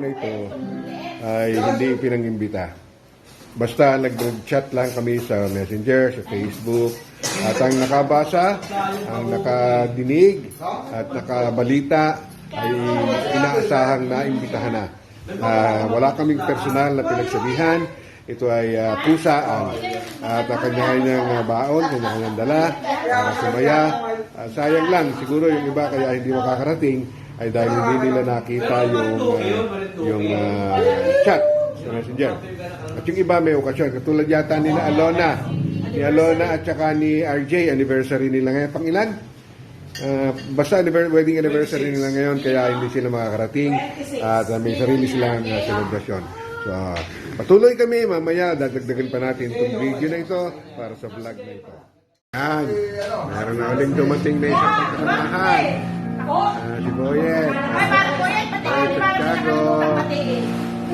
na ito ay hindi pinangimbita. Basta nag-chat lang kami sa Messenger, sa Facebook, at ang nakabasa, ang nakadinig, at nakabalita ay inaasahang naimbitahan na. Wala kaming personal na pinagsabihan. Ito ay kusaan at kanya-kanyang baon, kanya-kanyang dala para sumaya. Sayang lang, siguro yung iba kaya hindi makakarating ay dahil hindi nila nakita yung chat sa Messenger. At yung iba may okasyon, katulad yata ni Alona at saka ni RJ, anniversary nila ngayon. Pangilan? Basta wedding anniversary nila ngayon, kaya hindi sila makakarating at may sarili silang celebration. So, patuloy kami, mamaya dadagdagan pa natin itong video na ito para sa vlog na ito. Yan, meron na uling dumating na isang pagkakamahan. Si Boyet. Boyet Santiago.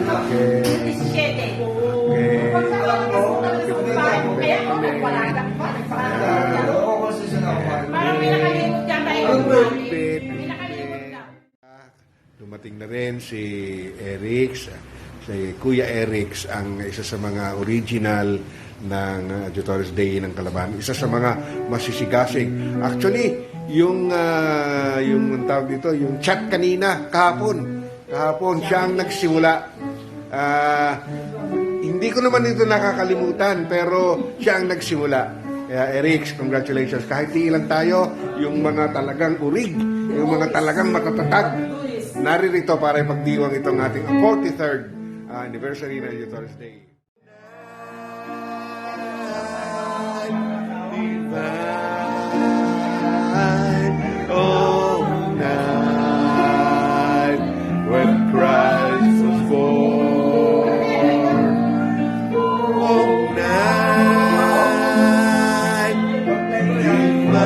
Okay. Dumating na rin si Erix, si Kuya Erix, ang isa sa mga original ng Adjutores Day ng Calaban. Isa sa mga masisigasig. Actually, yung tawag dito, yung chat kanina, kahapon siya ang nagsimula. Hindi ko naman ito nakakalimutan, pero siya ang nagsimula. Kaya Erix, congratulations. Kahit ilan tayo, yung mga talagang urig, yung mga talagang matatatag, naririto para ipagdiwang itong ating 43rd anniversary ng Adjutores Day. Oh, night when Christ was born. Oh, night divine.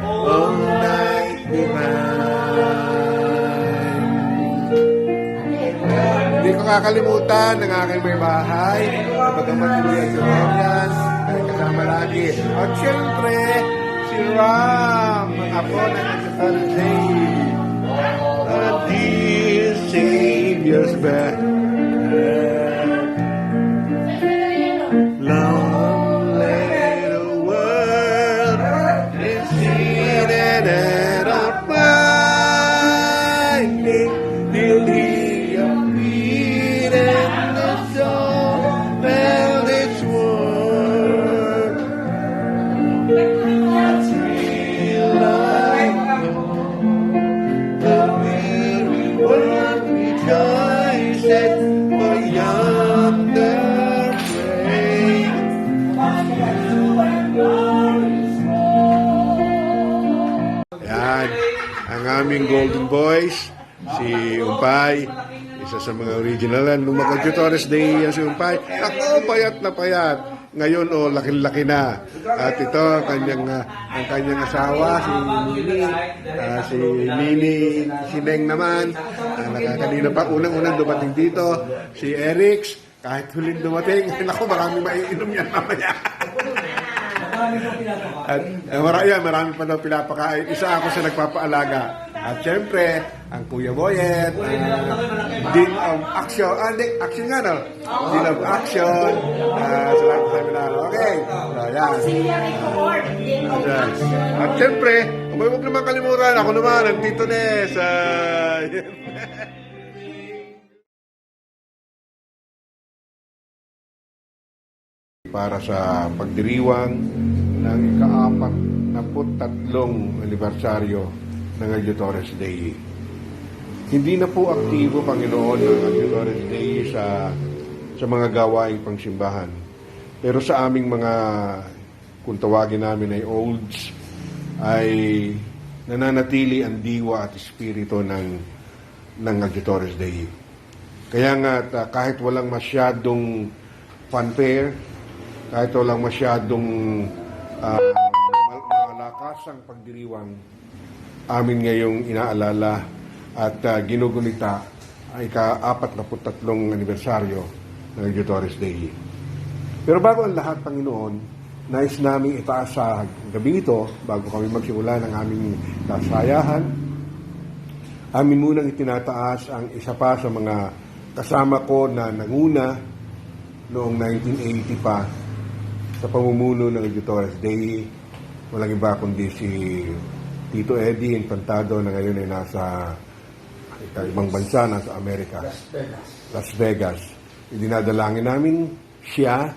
Oh, night divine. Hindi ko kakalimutan ng aking may bahay. Pagkaman tuloy ang Dorian, ay kasama lagi. At syempre, si Ram, ang apo ng Adjutores Day. A dear Savior's back. Long little world is seated at a finding till he appeared in the soul felt its worth. Real life, the weary world rejoices for yonder grave. Yan, ang aming Golden Boys, si Umpay, isa sa mga original. Nung mag-Adjutores Day yan si Umpay, ako, payat na payat. Ngayon, laki-laki na. At ito, ang kanyang asawa, si Nini, si Neng naman. Kanina pa, unang-unang dumating dito, si Erix, kahit huling dumating, naku, marami maiinom yan mamaya. At marami pa daw pinapakain. Isa ako sa nagpapaalaga. At syempre, ang Kuya Boyet, Dean of Action. Action nga, no? Dean of Action. Salamat sa minalo. Okay. So, yan. At syempre, huwag naman kalimutan. Ako naman, ang Tito Nes. Para sa pagdiriwang ng ika-43 anibersaryo ng Adjutores Day. Hindi na po aktibo, Panginoon, ng Adjutores Day sa mga gawaing pangsimbahan. Pero sa aming mga, kung tawagin namin ay olds, ay nananatili ang diwa at espiritu ng Adjutores Day. Kaya nga, kahit walang masyadong fanfare, kahit walang masyadong malakasang pagdiriwang, amin ngayong inaalala at ginugunita ay ka-43 anibersaryo ng Adjutores Day. Pero bago ang lahat, Panginoon, nais namin itaas sa gabi ito, bago kami magsimula ng aming kasayahan, amin munang itinataas ang isa pa sa mga kasama ko na nanguna noong 1980 pa sa pamumuno ng Editores Dei. Walang iba kundi si Tito Eddie Infantado na ngayon ay nasa ibang bansa, nasa Amerika, Las Vegas. Idinadalangin namin siya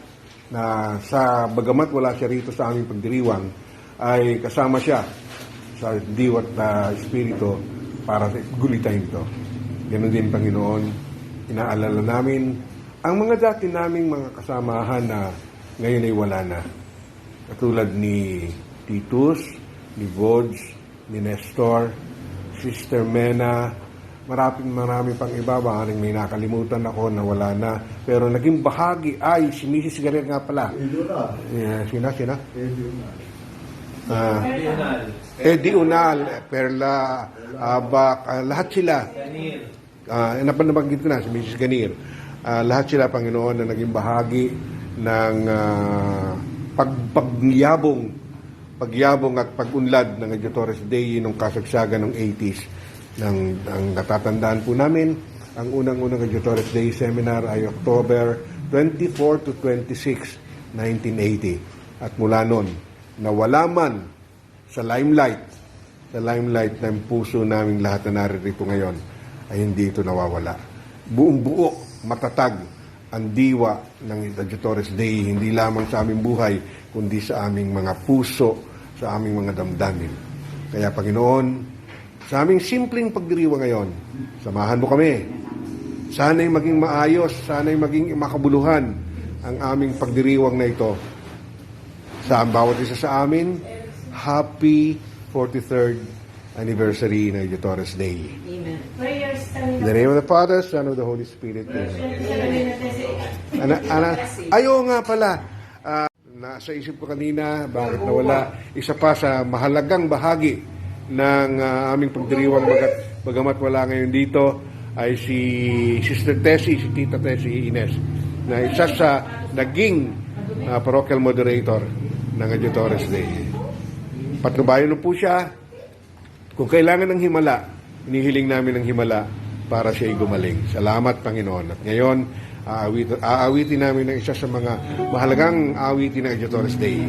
na sa bagamat wala siya rito sa aming pagdiriwang, ay kasama siya sa diwat na espiritu para sa gulitain ito. Ganon din, Panginoon, inaalala namin ang mga dati naming mga kasamahan na ngayon ay wala na. Katulad ni Titus, ni Vodge, ni Nestor, Sister Mena, marami pang iba, maaaring may nakalimutan ako na wala na. Pero naging bahagi ay si Mrs. Garer nga pala. Sina? Eddie Unal, Perla, Abak, lahat sila. Nabanggit ko na, si Mrs. Ganir. Lahat sila, Panginoon, na naging bahagi ng pagyabong at pagunlad ng Editores Dei nung kasagsagan ng 80s. Ang natatandaan po namin, ang unang-unang Editores Dei Seminar ay October 24 to 26, 1980. At mula noon, nawala man sa limelight ng puso naming lahat na naririto ngayon, ay hindi ito nawawala. Buong buo, matatag ang diwa ng Editores Dei, hindi lamang sa aming buhay, kundi sa aming mga puso, sa aming mga damdamin. Kaya, Panginoon, sa aming simpleng pagdiriwa ngayon, samahan mo kami. Sana'y maging maayos, sana'y maging makabuluhan ang aming pagdiriwang na ito. Sa bawat isa sa amin, happy 43rd anniversary ng Editores Dei. Amen. In the name of the Father, Son, of the Holy Spirit. Amen. Ayaw nga pala, nasa isip ko kanina, bakit nawala isa pa sa mahalagang bahagi ng aming pagdiriwang bagamat wala ngayon dito, ay si Sister Tessie, si Tita Tessie Ines, na isa sa naging parochial moderator ng Editores Dei. Patnubayan po siya. Kung kailangan ng himala, inihiling namin ng himala para siya gumaling. Salamat, Panginoon. At ngayon, aawitin namin ng isa sa mga mahalagang awitin ng Editores Dei.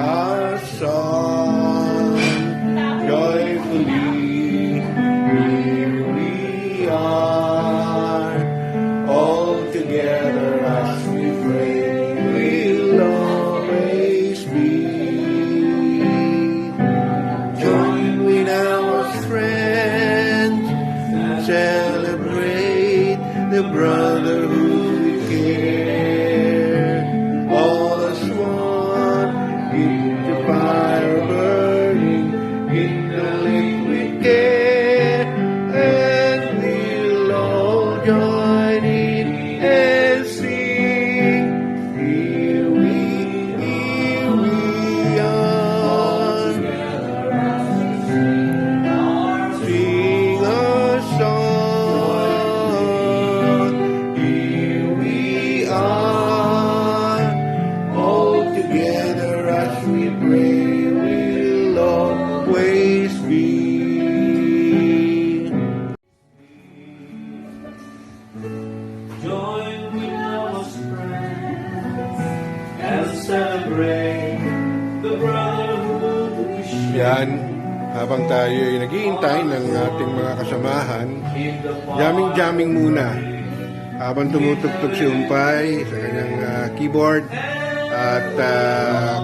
Our song, joyfully, here we are, all together as we pray, we'll always be. Join with our friends, celebrate the brotherhood we care, all as one. Keep the fire burning in the liquid care, and we'll all join in and sing. Here we are. Sing a song. Here we are, all together as we pray, we'll always be. Join with our friends and celebrate the brotherhood we share. Yan, habang tayo ay naghihintay ng ating mga kasamahan, jamming muna. Habang tumutugtog si Umpay sa kanyang keyboard, at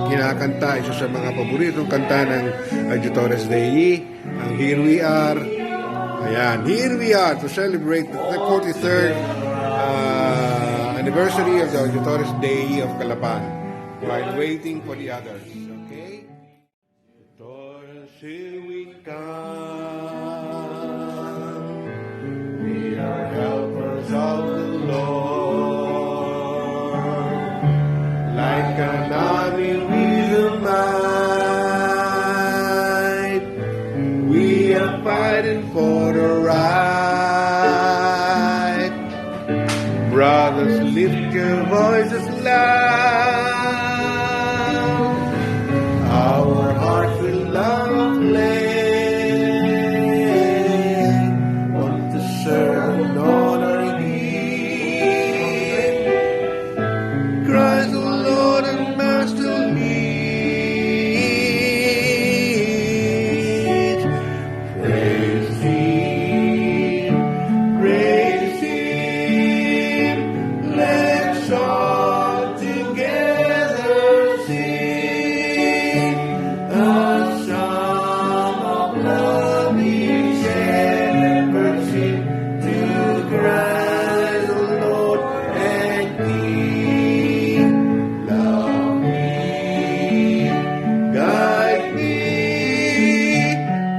kinakanta isa sa mga paboritong kanta ng Editores Dei, ang Here We Are. Ayan, Here We Are to celebrate the 43rd anniversary of the Editores Dei of Calapan while waiting for the others. Okay? Editores, here we come. We are helpers of the Lord. Like an army with a might, we are fighting for the right. Brothers, lift your voices loud. Our hearts will love play. Want to serve and honor Him. Christ the Lord and Master leads. Praise Him, praise Him. Let's all together sing a song of love, each shepherd sing to Christ the Lord and King. Love me, guide me,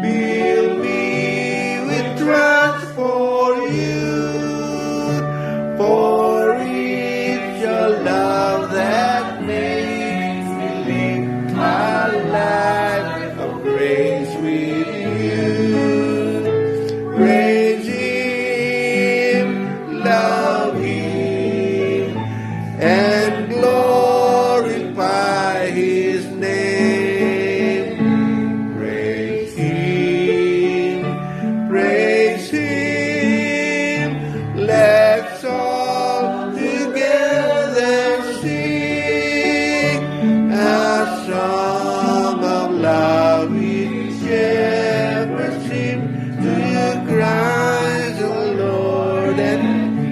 fill me with trust for you. For it's your love that makes me live my life of grace with you. Praise Him, love Him, and glorify His name. Praise Him, praise Him. Let's all together sing a song of love, each shepherd sing to Christ the Lord and King.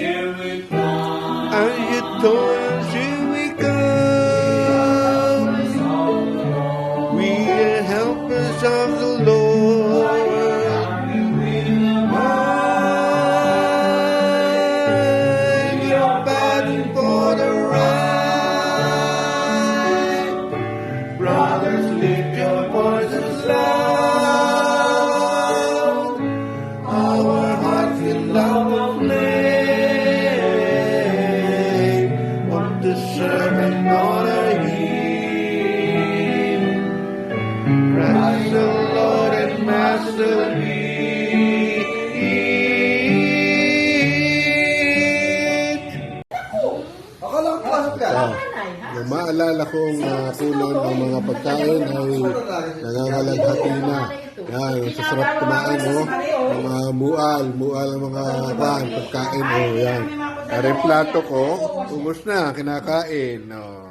Here we come. And you told here we come. We are helpers of the Lord. You're fighting for the right. Brothers, lift your voices loud. Our hearts will love and play. Want to serve and honor Him. Christ the Lord and Master lead. Yung maalala kong punan ng mga pagkain ay nangangalagati na. Yan, sasarap kumain, no? Mga mual ang mga pagkain, oh, yan. Pero yung plato ko, ubos na, kinakain, no?